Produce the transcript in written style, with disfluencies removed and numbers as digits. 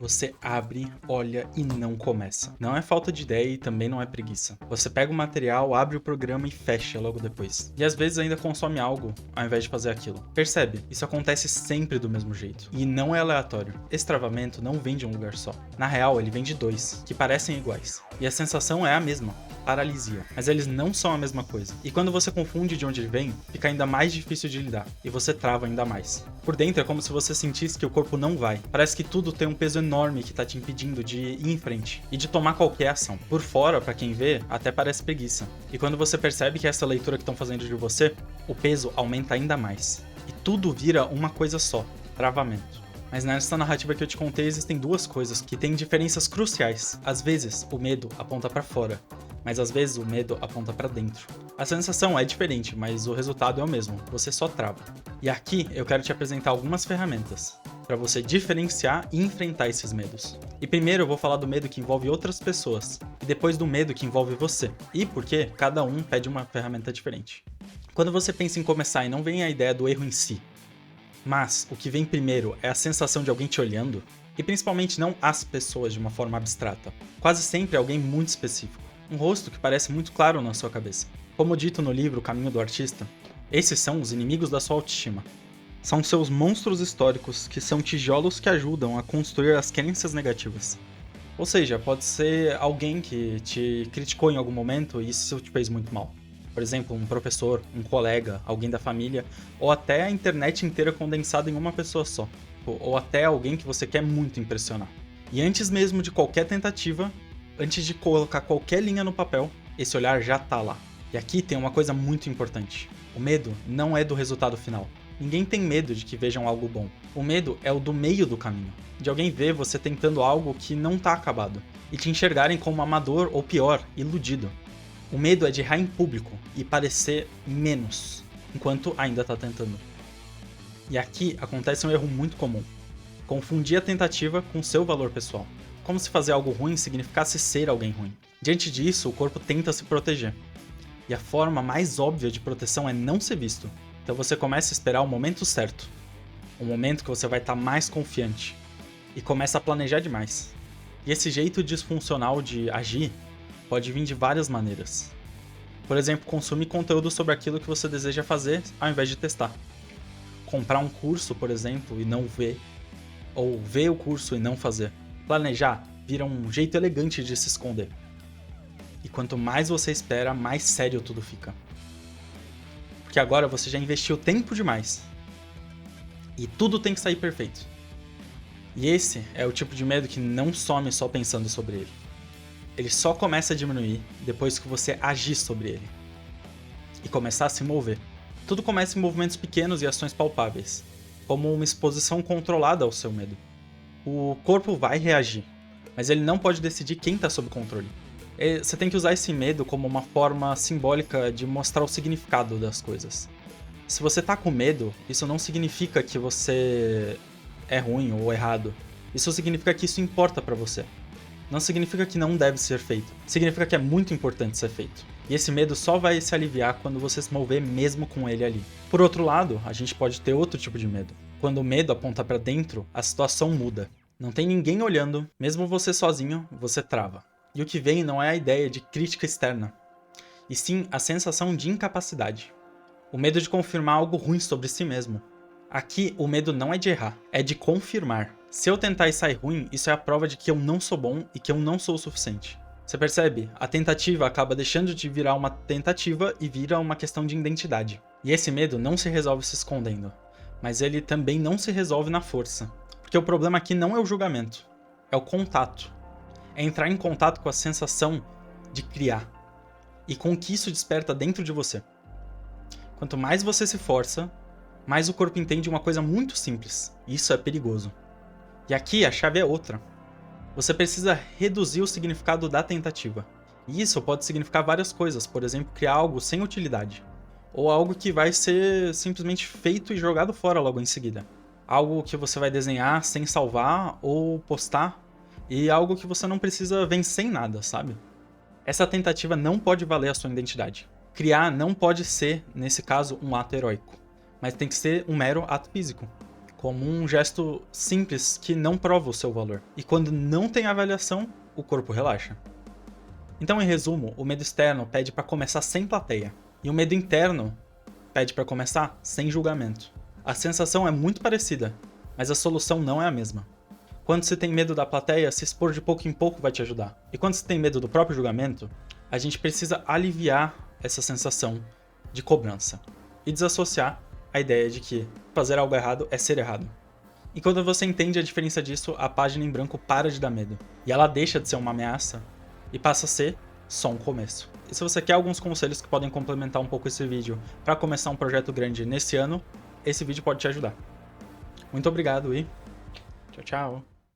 Você abre, olha e não começa. Não é falta de ideia e também não é preguiça. Você pega o material, abre o programa e fecha logo depois. E às vezes ainda consome algo ao invés de fazer aquilo. Percebe? Isso acontece sempre do mesmo jeito. E não é aleatório. Esse travamento não vem de um lugar só. Na real, ele vem de dois, que parecem iguais. E a sensação é a mesma. Paralisia. Mas eles não são a mesma coisa. E quando você confunde de onde ele vem, fica ainda mais difícil de lidar. E você trava ainda mais. Por dentro é como se você sentisse que o corpo não vai. Parece que tudo tem um peso enorme que tá te impedindo de ir em frente e de tomar qualquer ação. Por fora, pra quem vê, até parece preguiça. E quando você percebe que é essa leitura que estão fazendo de você, o peso aumenta ainda mais. E tudo vira uma coisa só: travamento. Mas nessa narrativa que eu te contei, existem duas coisas que têm diferenças cruciais. Às vezes, o medo aponta pra fora, mas às vezes o medo aponta pra dentro. A sensação é diferente, mas o resultado é o mesmo, você só trava. E aqui eu quero te apresentar algumas ferramentas para você diferenciar e enfrentar esses medos. E primeiro eu vou falar do medo que envolve outras pessoas, e depois do medo que envolve você. E porque cada um pede uma ferramenta diferente. Quando você pensa em começar e não vem a ideia do erro em si, mas o que vem primeiro é a sensação de alguém te olhando, e principalmente não as pessoas de uma forma abstrata. Quase sempre é alguém muito específico. Um rosto que parece muito claro na sua cabeça. Como dito no livro O Caminho do Artista, esses são os inimigos da sua autoestima. São seus monstros históricos, que são tijolos que ajudam a construir as crenças negativas. Ou seja, pode ser alguém que te criticou em algum momento e isso te fez muito mal. Por exemplo, um professor, um colega, alguém da família, ou até a internet inteira condensada em uma pessoa só. Ou até alguém que você quer muito impressionar. E antes mesmo de qualquer tentativa, antes de colocar qualquer linha no papel, esse olhar já tá lá. E aqui tem uma coisa muito importante. O medo não é do resultado final. Ninguém tem medo de que vejam algo bom. O medo é o do meio do caminho. De alguém ver você tentando algo que não tá acabado. E te enxergarem como amador ou pior, iludido. O medo é de errar em público e parecer menos, enquanto ainda tá tentando. E aqui acontece um erro muito comum. Confundir a tentativa com seu valor pessoal. Como se fazer algo ruim significasse ser alguém ruim. Diante disso, o corpo tenta se proteger. E a forma mais óbvia de proteção é não ser visto. Então você começa a esperar o momento certo. O momento que você vai estar mais confiante. E começa a planejar demais. E esse jeito disfuncional de agir pode vir de várias maneiras. Por exemplo, consumir conteúdo sobre aquilo que você deseja fazer ao invés de testar. Comprar um curso, por exemplo, e não ver. Ou ver o curso e não fazer. Planejar vira um jeito elegante de se esconder. E quanto mais você espera, mais sério tudo fica. Porque agora você já investiu tempo demais. E tudo tem que sair perfeito. E esse é o tipo de medo que não some só pensando sobre ele. Ele só começa a diminuir depois que você agir sobre ele. E começar a se mover. Tudo começa em movimentos pequenos e ações palpáveis. Como uma exposição controlada ao seu medo. O corpo vai reagir, mas ele não pode decidir quem está sob controle. Você tem que usar esse medo como uma forma simbólica de mostrar o significado das coisas. Se você tá com medo, isso não significa que você é ruim ou errado. Isso significa que isso importa pra você. Não significa que não deve ser feito. Significa que é muito importante ser feito. E esse medo só vai se aliviar quando você se mover mesmo com ele ali. Por outro lado, a gente pode ter outro tipo de medo. Quando o medo aponta pra dentro, a situação muda. Não tem ninguém olhando, mesmo você sozinho, você trava. E o que vem não é a ideia de crítica externa, e sim a sensação de incapacidade. O medo de confirmar algo ruim sobre si mesmo. Aqui, o medo não é de errar, é de confirmar. Se eu tentar e sair ruim, isso é a prova de que eu não sou bom e que eu não sou o suficiente. Você percebe? A tentativa acaba deixando de virar uma tentativa e vira uma questão de identidade. E esse medo não se resolve se escondendo, mas ele também não se resolve na força. Porque o problema aqui não é o julgamento, é o contato. É entrar em contato com a sensação de criar. E com o que isso desperta dentro de você. Quanto mais você se força, mais o corpo entende uma coisa muito simples. Isso é perigoso. E aqui a chave é outra. Você precisa reduzir o significado da tentativa. E isso pode significar várias coisas. Por exemplo, criar algo sem utilidade. Ou algo que vai ser simplesmente feito e jogado fora logo em seguida. Algo que você vai desenhar sem salvar ou postar. E algo que você não precisa vencer em nada, sabe? Essa tentativa não pode valer a sua identidade. Criar não pode ser, nesse caso, um ato heróico. Mas tem que ser um mero ato físico. como um gesto simples que não prova o seu valor. E quando não tem avaliação, o corpo relaxa. Então, em resumo, o medo externo pede para começar sem plateia, e o medo interno pede para começar sem julgamento. A sensação é muito parecida, mas a solução não é a mesma. Quando você tem medo da plateia, se expor de pouco em pouco vai te ajudar. E quando você tem medo do próprio julgamento, a gente precisa aliviar essa sensação de cobrança e desassociar a ideia de que fazer algo errado é ser errado. E quando você entende a diferença disso, a página em branco para de dar medo. E ela deixa de ser uma ameaça e passa a ser só um começo. E se você quer alguns conselhos que podem complementar um pouco esse vídeo para começar um projeto grande nesse ano, esse vídeo pode te ajudar. Muito obrigado e tchau, tchau!